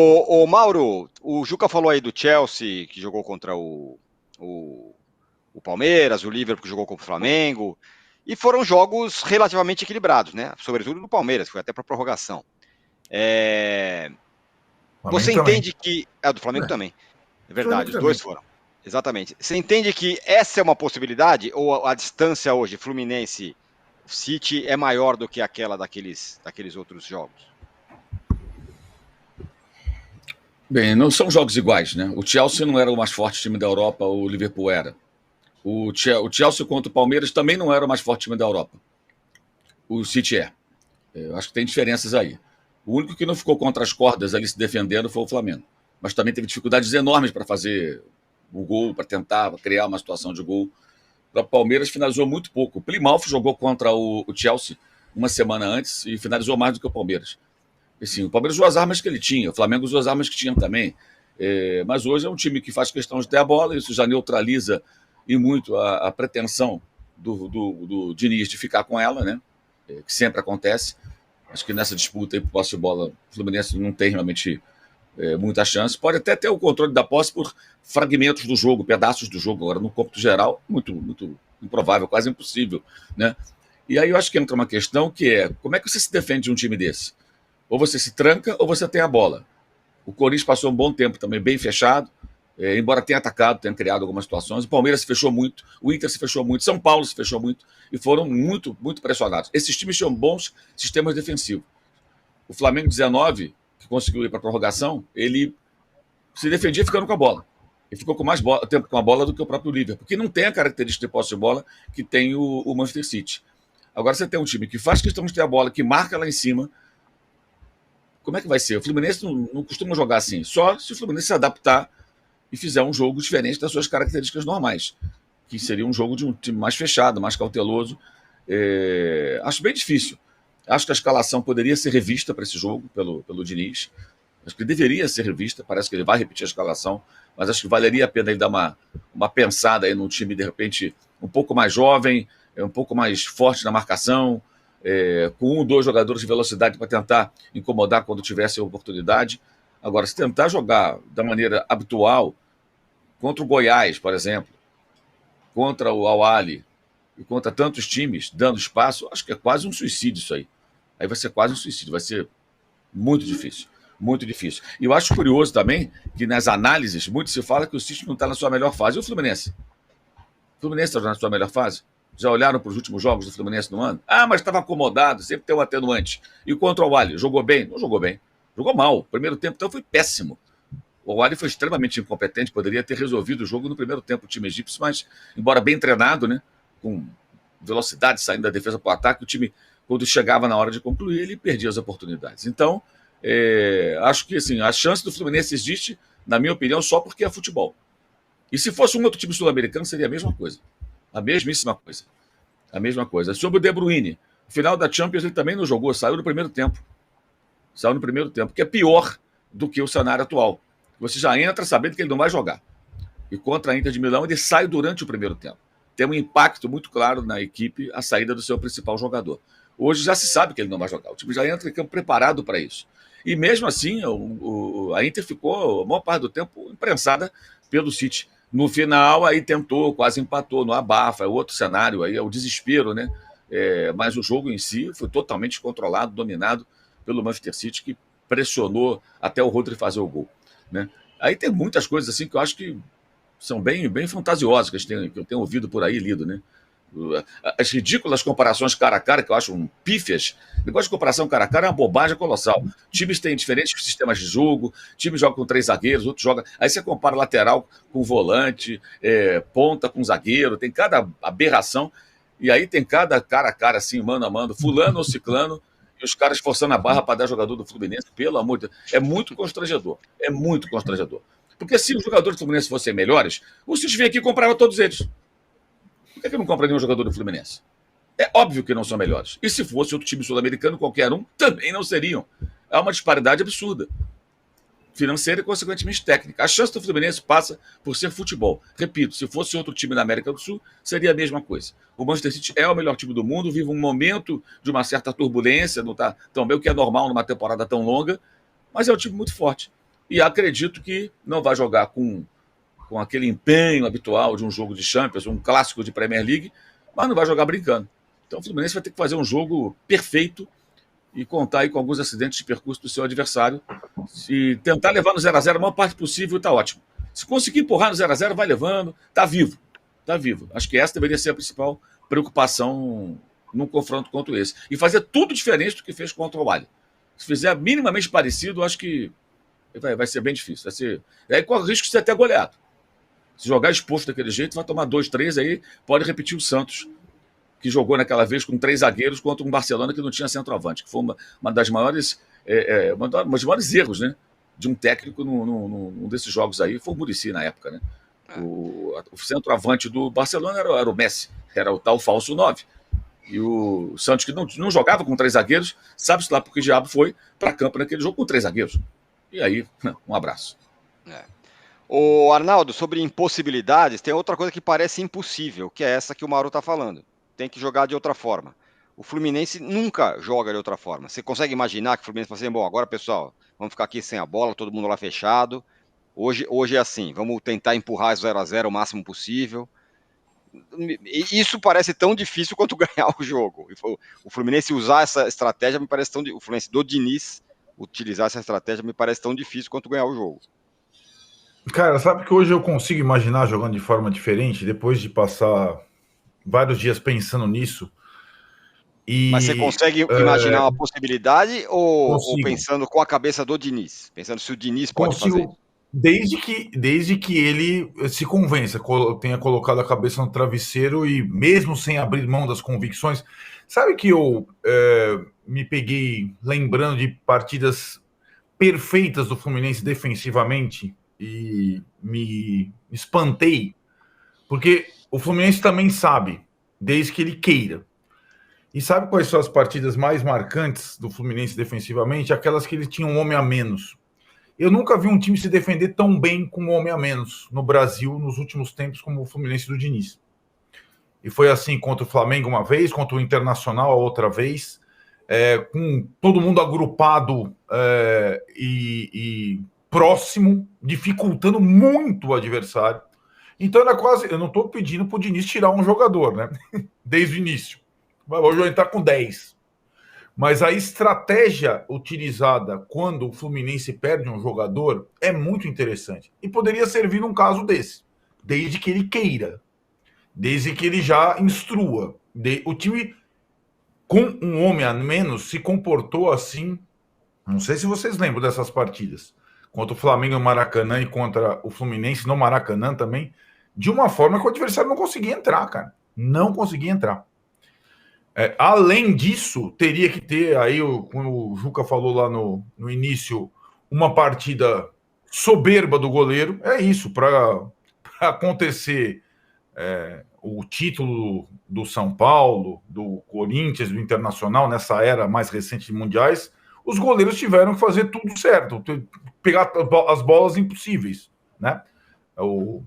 Ô, Mauro, o Juca falou aí do Chelsea, que jogou contra o, o Palmeiras, o Liverpool que jogou contra o Flamengo, e foram jogos relativamente equilibrados, né? Sobretudo do Palmeiras, que foi até para prorrogação. É, Flamengo Você também. entende que. É, do Flamengo É, também, é Flamengo verdade, os também. dois foram. Exatamente. Você entende que essa é uma possibilidade, ou a distância hoje, Fluminense-City, é maior do que aquela daqueles outros jogos? Bem, não são jogos iguais, né? O Chelsea não era o mais forte time da Europa, o Liverpool era. O Chelsea contra o Palmeiras também não era o mais forte time da Europa. O City é. Eu acho que tem diferenças aí. O único que não ficou contra as cordas ali se defendendo foi o Flamengo. Mas também teve dificuldades enormes para fazer o gol, para tentar criar uma situação de gol. O Palmeiras finalizou muito pouco. O Plymouth jogou contra o Chelsea uma semana antes e finalizou mais do que o Palmeiras. Assim, o Palmeiras usou as armas que ele tinha, o Flamengo usou as armas que tinha também. Mas hoje é um time que faz questão de ter a bola, isso já neutraliza e muito a pretensão do Diniz de ficar com ela, né? Que sempre acontece. Acho que nessa disputa aí por posse de bola, o Fluminense não tem realmente muita chance. Pode até ter o controle da posse por fragmentos do jogo, pedaços do jogo. Agora, no cômputo geral, muito improvável, quase impossível, né? E aí eu acho que entra uma questão que é, como é que você se defende de um time desse? Ou você se tranca ou você tem a bola. O Corinthians passou um bom tempo também bem fechado, embora tenha atacado, tenha criado algumas situações. O Palmeiras se fechou muito, o Inter se fechou muito, São Paulo se fechou muito e foram muito pressionados. Esses times tinham bons sistemas defensivos. O Flamengo 19, que conseguiu ir para a prorrogação, ele se defendia ficando com a bola. Ele ficou com mais tempo com a bola do que o próprio Liverpool, porque não tem a característica de posse de bola que tem o Manchester City. Agora você tem um time que faz questão de ter a bola, que marca lá em cima. Como é que vai ser? O Fluminense não costuma jogar assim. Só se o Fluminense se adaptar e fizer um jogo diferente das suas características normais, que seria um jogo de um time mais fechado, mais cauteloso. Acho bem difícil. Acho que a escalação poderia ser revista para esse jogo pelo Diniz. Acho que deveria ser revista. Parece que ele vai repetir a escalação, mas acho que valeria a pena ele dar uma pensada aí num time, de repente, um pouco mais jovem, um pouco mais forte na marcação, com 1 ou 2 jogadores de velocidade para tentar incomodar quando tivesse a oportunidade. Agora, se tentar jogar da maneira habitual contra o Goiás, por exemplo, contra o Al-Ahly e contra tantos times, dando espaço, acho que é quase um suicídio isso aí. Aí vai ser quase um suicídio, vai ser muito difícil. Muito difícil. E eu acho curioso também que nas análises, muito se fala que o City não está na sua melhor fase. E o Fluminense? O Fluminense está na sua melhor fase? Já olharam para os últimos jogos do Fluminense no ano? Ah, mas estava acomodado, sempre tem um atenuante. E contra o Al-Ahly, jogou bem? Não jogou bem. Jogou mal. O primeiro tempo, então, foi péssimo. O Al-Ahly foi extremamente incompetente, poderia ter resolvido o jogo no primeiro tempo, o time egípcio, mas, embora bem treinado, né, com velocidade saindo da defesa para o ataque, o time, quando chegava na hora de concluir, ele perdia as oportunidades. Então, acho que assim, a chance do Fluminense existe, na minha opinião, só porque é futebol. E se fosse um outro time sul-americano, seria a mesma coisa. A mesmíssima coisa. A mesma coisa. Sobre o De Bruyne, no final da Champions ele também não jogou, saiu no primeiro tempo. Saiu no primeiro tempo, que é pior do que o cenário atual. Você já entra sabendo que ele não vai jogar. E contra a Inter de Milão, ele sai durante o primeiro tempo. Tem um impacto muito claro na equipe a saída do seu principal jogador. Hoje já se sabe que ele não vai jogar. O time já entra em campo preparado para isso. E mesmo assim, a Inter ficou a maior parte do tempo imprensada pelo City. No final, aí tentou, quase empatou no abafa, é outro cenário, aí é o desespero, né? Mas o jogo em si foi totalmente controlado, dominado pelo Manchester City, que pressionou até o Rodri fazer o gol, né? Aí tem muitas coisas assim que eu acho que são bem fantasiosas que eu tenho ouvido por aí, lido, né? As ridículas comparações cara a cara, que eu acho pífias. O negócio de comparação cara a cara é uma bobagem colossal. Times têm diferentes sistemas de jogo, times jogam com 3 zagueiros, outros jogam. Aí você compara lateral com volante, ponta com zagueiro, tem cada aberração. E aí tem cada cara a cara, assim, mano a mano, fulano ou ciclano, e os caras forçando a barra para dar jogador do Fluminense, pelo amor de Deus. É muito constrangedor. É muito constrangedor. Porque se os jogadores do Fluminense fossem melhores, o City vinha aqui e comprava todos eles. Por que não compra nenhum jogador do Fluminense? É óbvio que não são melhores. E se fosse outro time sul-americano, qualquer um, também não seriam. Há uma disparidade absurda. Financeira e, consequentemente, técnica. A chance do Fluminense passa por ser futebol. Repito, se fosse outro time da América do Sul, seria a mesma coisa. O Manchester City é o melhor time do mundo, vive um momento de uma certa turbulência, não está tão bem, o que é normal numa temporada tão longa, mas é um time muito forte. E acredito que não vai jogar com aquele empenho habitual de um jogo de Champions, um clássico de Premier League, mas não vai jogar brincando. Então o Fluminense vai ter que fazer um jogo perfeito e contar aí com alguns acidentes de percurso do seu adversário. Se tentar levar no 0x0 a maior parte possível, está ótimo. Se conseguir empurrar no 0x0, vai levando, está vivo. Está vivo. Acho que essa deveria ser a principal preocupação num confronto contra esse. E fazer tudo diferente do que fez contra o Ali. Se fizer minimamente parecido, acho que vai ser bem difícil. Vai ser... Aí corre o risco de ser até goleado. Se jogar exposto daquele jeito, vai tomar 2, 3, aí pode repetir o Santos, que jogou naquela vez com 3 zagueiros contra um Barcelona que não tinha centroavante, que foi uma das maiores, um dos maiores erros, né, de um técnico num desses jogos aí, foi o Muricy na época, né? O centroavante do Barcelona era o Messi, era o tal falso 9. E o Santos, que não jogava com 3 zagueiros, sabe-se lá porque diabo foi para campo naquele jogo com 3 zagueiros. E aí, um abraço. O Arnaldo, sobre impossibilidades, tem outra coisa que parece impossível, que é essa que o Mauro está falando. Tem que jogar de outra forma. O Fluminense nunca joga de outra forma. Você consegue imaginar que o Fluminense fala assim, bom, agora, pessoal, vamos ficar aqui sem a bola, todo mundo lá fechado. Hoje é assim, vamos tentar empurrar 0x0 o máximo possível. Isso parece tão difícil quanto ganhar o jogo. O Fluminense usar essa estratégia me parece tão... O Fluminense do Diniz utilizar essa estratégia me parece tão difícil quanto ganhar o jogo. Cara, sabe que hoje eu consigo imaginar jogando de forma diferente, depois de passar vários dias pensando nisso. Mas você consegue imaginar uma possibilidade ou pensando com a cabeça do Diniz? Pensando se o Diniz pode fazer? Desde que ele se convença, tenha colocado a cabeça no travesseiro e mesmo sem abrir mão das convicções. Sabe que eu me peguei lembrando de partidas perfeitas do Fluminense defensivamente e me espantei, porque o Fluminense também sabe, desde que ele queira. E sabe quais são as partidas mais marcantes do Fluminense defensivamente? Aquelas que ele tinha um homem a menos. Eu nunca vi um time se defender tão bem com um homem a menos no Brasil nos últimos tempos como o Fluminense do Diniz. E foi assim contra o Flamengo uma vez, contra o Internacional a outra vez, com todo mundo agrupado e próximo, dificultando muito o adversário. Então era quase... Eu não estou pedindo para o Diniz tirar um jogador, né? Desde o início. Hoje vai entrar com 10. Mas a estratégia utilizada quando o Fluminense perde um jogador é muito interessante. E poderia servir num caso desse. Desde que ele queira. Desde que ele já instrua. O time, com um homem a menos, se comportou assim. Não sei se vocês lembram dessas partidas. Contra o Flamengo no Maracanã e contra o Fluminense no Maracanã também. De uma forma que o adversário não conseguia entrar, cara. Não conseguia entrar. Além disso, teria que ter, aí, como o Juca falou lá no início, uma partida soberba do goleiro. É isso, para acontecer o título do São Paulo, do Corinthians, do Internacional, nessa era mais recente de mundiais, os goleiros tiveram que fazer tudo certo, pegar as bolas impossíveis, né? O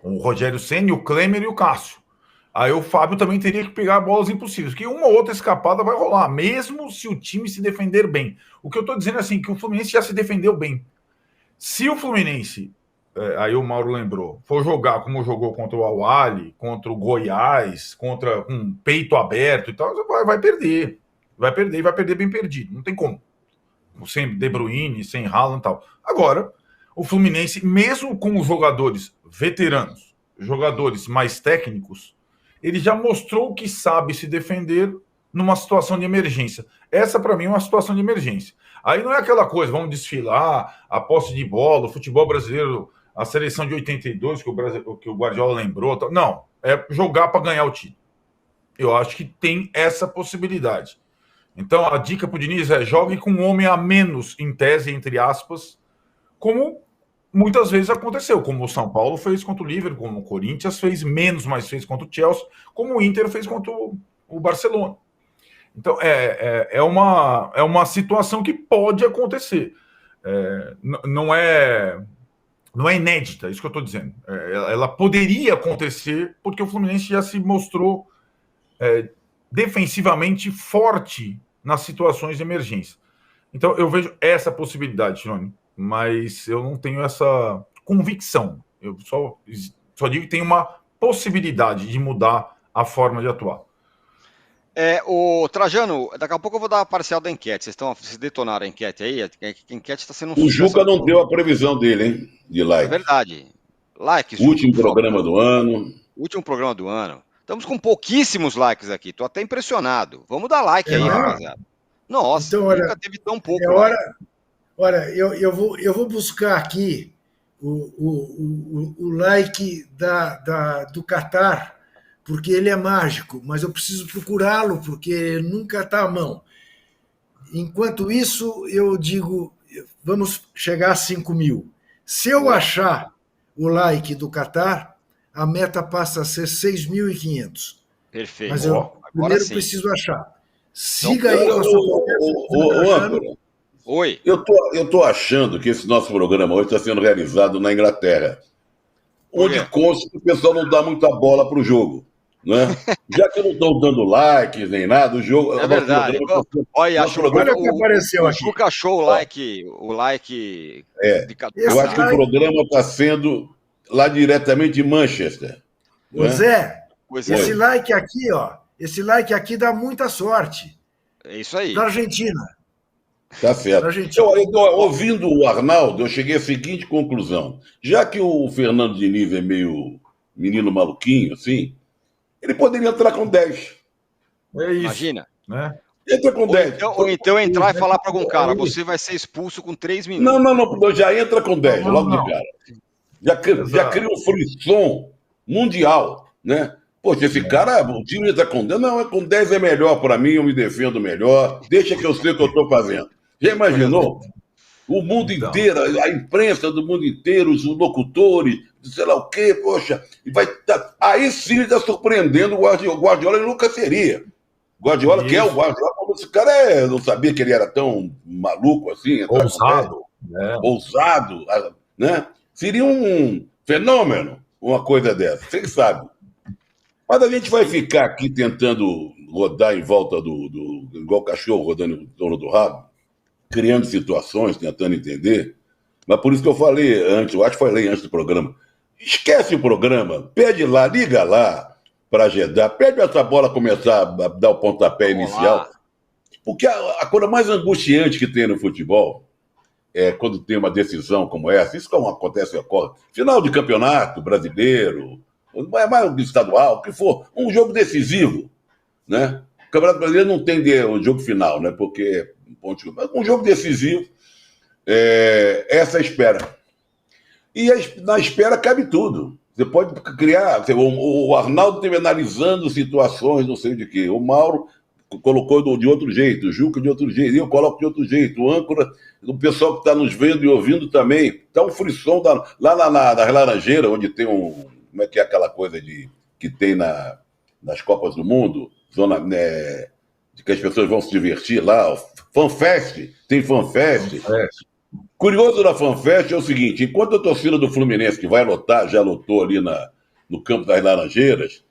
Rogério Ceni, o Klemer e o Cássio. Aí o Fábio também teria que pegar bolas impossíveis, que uma ou outra escapada vai rolar, mesmo se o time se defender bem. O que eu estou dizendo é assim, que o Fluminense já se defendeu bem. Se o Fluminense, aí o Mauro lembrou, for jogar como jogou contra o Al-Ahly, contra o Goiás, contra um peito aberto e tal, vai perder. Vai perder e vai perder bem perdido. Não tem como. Sem De Bruyne, sem Haaland e tal. Agora, o Fluminense, mesmo com os jogadores veteranos, jogadores mais técnicos, ele já mostrou que sabe se defender numa situação de emergência. Essa, para mim, é uma situação de emergência. Aí não é aquela coisa, vamos desfilar, a posse de bola, o futebol brasileiro, a seleção de 82, que o Guardiola lembrou. Não, é jogar para ganhar o título. Eu acho que tem essa possibilidade. Então, a dica para o Diniz é jogue com um homem a menos, em tese, entre aspas, como muitas vezes aconteceu, como o São Paulo fez contra o Liverpool, como o Corinthians fez menos, mas fez contra o Chelsea, como o Inter fez contra o Barcelona. Então, é uma situação que pode acontecer. Não é inédita, é isso que eu estou dizendo. Ela poderia acontecer porque o Fluminense já se mostrou defensivamente forte nas situações de emergência. Então, eu vejo essa possibilidade, Tironi. mas eu não tenho essa convicção. Eu só digo que tem uma possibilidade de mudar a forma de atuar. O Trajano, daqui a pouco eu vou dar a parcial da enquete. Vocês detonaram a enquete aí? A enquete está sendo um O sucesso. Juca não deu a previsão dele, hein? De É like. verdade. Likes, Último Juca, por programa favor. do ano. Último programa do ano. Estamos com pouquíssimos likes aqui. Tô até impressionado. Vamos dar like aí, mesmo? rapaziada. Nossa, Então, olha, nunca teve tão pouco É like. hora. Olha, eu vou buscar aqui o like do Catar, porque ele é mágico, mas eu preciso procurá-lo, porque nunca está à mão. Enquanto isso, eu digo, vamos chegar a 5.000. Se eu achar o like do Catar, a meta passa a ser 6.500. Perfeito. Mas eu Agora primeiro sim. preciso achar. Siga aí com a sua Ô, âncora, Oi. eu tô achando que esse nosso programa hoje está sendo realizado na Inglaterra, Por onde quê? consta que o pessoal não dá muita bola pro jogo, né? Já que não estão dando likes nem nada, o jogo... É verdade. Olha, nosso Olha o que apareceu o aqui. Juca achou o like de Eu acho que o programa está sendo lá diretamente de Manchester. Ô, Né? Zé, Pois é. esse like aqui, ó, esse like aqui dá muita sorte. É isso aí. Da Argentina. Tá certo. Da Argentina. Ouvindo o Arnaldo, eu cheguei à seguinte conclusão. Já que o Fernando Diniz é meio menino maluquinho, assim, ele poderia entrar com 10. É isso. Imagina. Né? Entra com 10. Ou então entrar e falar para algum cara, você vai ser expulso com 3 minutos. Não, já entra com 10, logo de cara. Já cria um frisson mundial, né? Poxa, esse cara, o time está com 10. Não, com 10 é melhor para mim, eu me defendo melhor. Deixa que eu sei o que eu estou fazendo. Já imaginou? O mundo inteiro, a imprensa do mundo inteiro, os locutores, sei lá o quê, poxa, aí sim ele está surpreendendo o Guardiola, ele nunca seria. Guardiola, que é o Guardiola, esse cara não sabia que ele era tão maluco assim, ousado, né? Seria um fenômeno, uma coisa dessa, quem sabe. Mas a gente vai ficar aqui tentando rodar em volta igual cachorro rodando em torno do rabo, criando situações, tentando entender. Mas por isso que eu falei antes, eu acho que falei antes do programa, esquece o programa, pede lá, liga lá para Jeddah, pede essa bola começar a dar o pontapé inicial. Porque a coisa mais angustiante que tem no futebol é quando tem uma decisão como essa, isso como acontece, ocorre, final de campeonato brasileiro, mais estadual, o que for, um jogo decisivo, né? O Campeonato Brasileiro não tem o jogo final, né? Porque um jogo decisivo, essa espera. E na espera cabe tudo. Você pode criar. O Arnaldo teve analisando situações, não sei de quê. O Mauro colocou de outro jeito, o Juca de outro jeito, eu coloco de outro jeito, o âncora, o pessoal que está nos vendo e ouvindo também. Está um frisson lá na Laranjeira, onde tem como é que é aquela coisa que tem nas Copas do Mundo, zona de que as pessoas vão se divertir lá, FanFest, tem FanFest. Curioso da FanFest é o seguinte, enquanto a torcida do Fluminense, que vai lotar, já lotou ali no campo das Laranjeiras,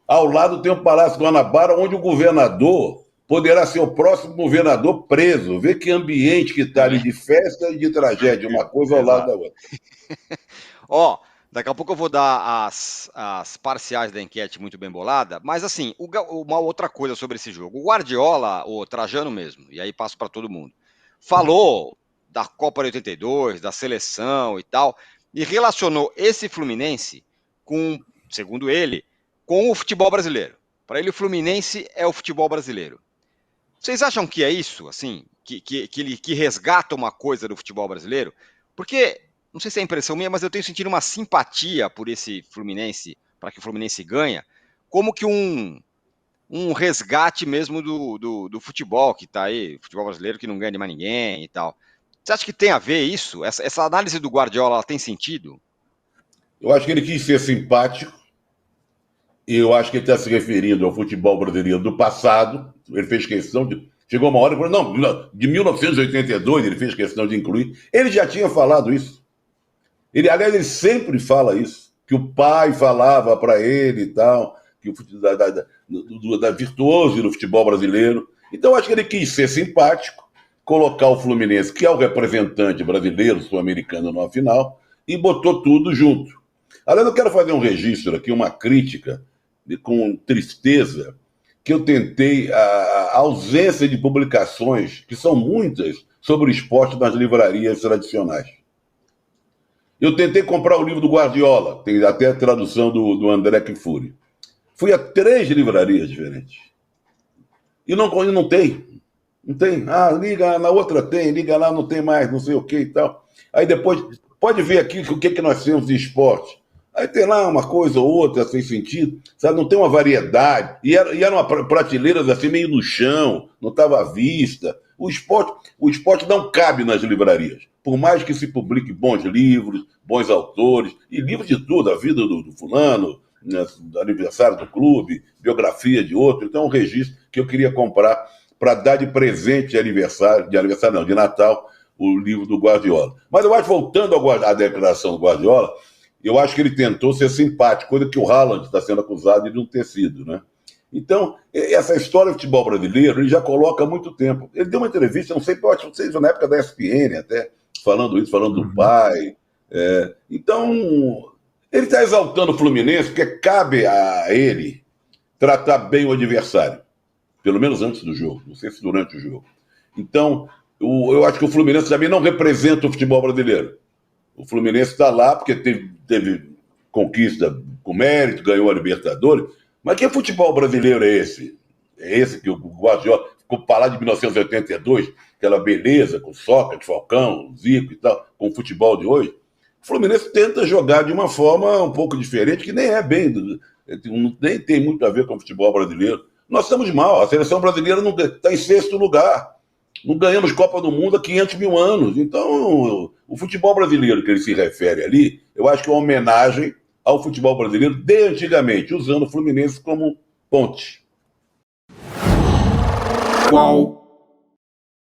ao lado tem o Palácio Guanabara, onde o governador poderá ser o próximo governador preso. Vê que ambiente que está ali de festa e de tragédia, uma coisa ao lado da outra. Daqui a pouco eu vou dar as parciais da enquete muito bem bolada, mas assim, uma outra coisa sobre esse jogo. O Guardiola, o Trajano mesmo, e aí passo para todo mundo, falou da Copa de 82, da seleção e tal, e relacionou esse Fluminense com, segundo ele, com o futebol brasileiro. Para ele, o Fluminense é o futebol brasileiro. Vocês acham que é isso, assim, que resgata uma coisa do futebol brasileiro? Porque, não sei se é impressão minha, mas eu tenho sentido uma simpatia por esse Fluminense, para que o Fluminense ganhe, como que um resgate mesmo do futebol que está aí, futebol brasileiro que não ganha de mais ninguém e tal. Você acha que tem a ver isso? Essa análise do Guardiola, ela tem sentido? Eu acho que ele quis ser simpático, e eu acho que ele está se referindo ao futebol brasileiro do passado. Ele fez questão de... Chegou uma hora e falou, não, de 1982 ele fez questão de incluir. Ele já tinha falado isso. Aliás, ele sempre fala isso, que o pai falava para ele e tal, que da virtuoso do futebol brasileiro. Então, acho que ele quis ser simpático, colocar o Fluminense, que é o representante brasileiro, sul-americano, na final, e botou tudo junto. Aliás, eu quero fazer um registro aqui, uma crítica, com tristeza, que eu tentei a ausência de publicações, que são muitas, sobre o esporte nas livrarias tradicionais. Eu tentei comprar o livro do Guardiola, tem até a tradução do André Kfouri. Fui a 3 livrarias diferentes. E não tem. Não tem. Ah, liga na outra tem, liga lá não tem mais, não sei o que e tal. Aí depois, pode ver aqui o que nós temos de esporte. Aí tem lá uma coisa ou outra sem sentido, sabe? Não tem uma variedade. E eram uma prateleiras assim meio no chão, não estava à vista. O esporte não cabe nas livrarias. Por mais que se publique bons livros, bons autores, e livros de tudo, a vida do fulano, né, do aniversário do clube, biografia de outro. Então é um registro que eu queria comprar para dar de presente de Natal, o livro do Guardiola. Mas eu acho, voltando à declaração do Guardiola, eu acho que ele tentou ser simpático, coisa que o Haaland está sendo acusado de não ter sido, né? Então, essa história do futebol brasileiro, ele já coloca há muito tempo. Ele deu uma entrevista, não sei na época da ESPN até, falando do pai. Então, ele está exaltando o Fluminense porque cabe a ele tratar bem o adversário. Pelo menos antes do jogo, não sei se durante o jogo. Então, eu acho que o Fluminense também não representa o futebol brasileiro. O Fluminense está lá porque teve conquista com mérito, ganhou a Libertadores. Mas que futebol brasileiro é esse? É esse que o Guardiola ficou falar de 1982, aquela beleza com Sócrates, Falcão, Zico e tal, com o futebol de hoje. O Fluminense tenta jogar de uma forma um pouco diferente, que nem é bem, nem tem muito a ver com o futebol brasileiro. Nós estamos mal, a seleção brasileira está em 6º lugar. Não ganhamos Copa do Mundo há 500 mil anos. Então, o futebol brasileiro que ele se refere ali, eu acho que é uma homenagem ao futebol brasileiro de antigamente, usando o Fluminense como ponte. Qual?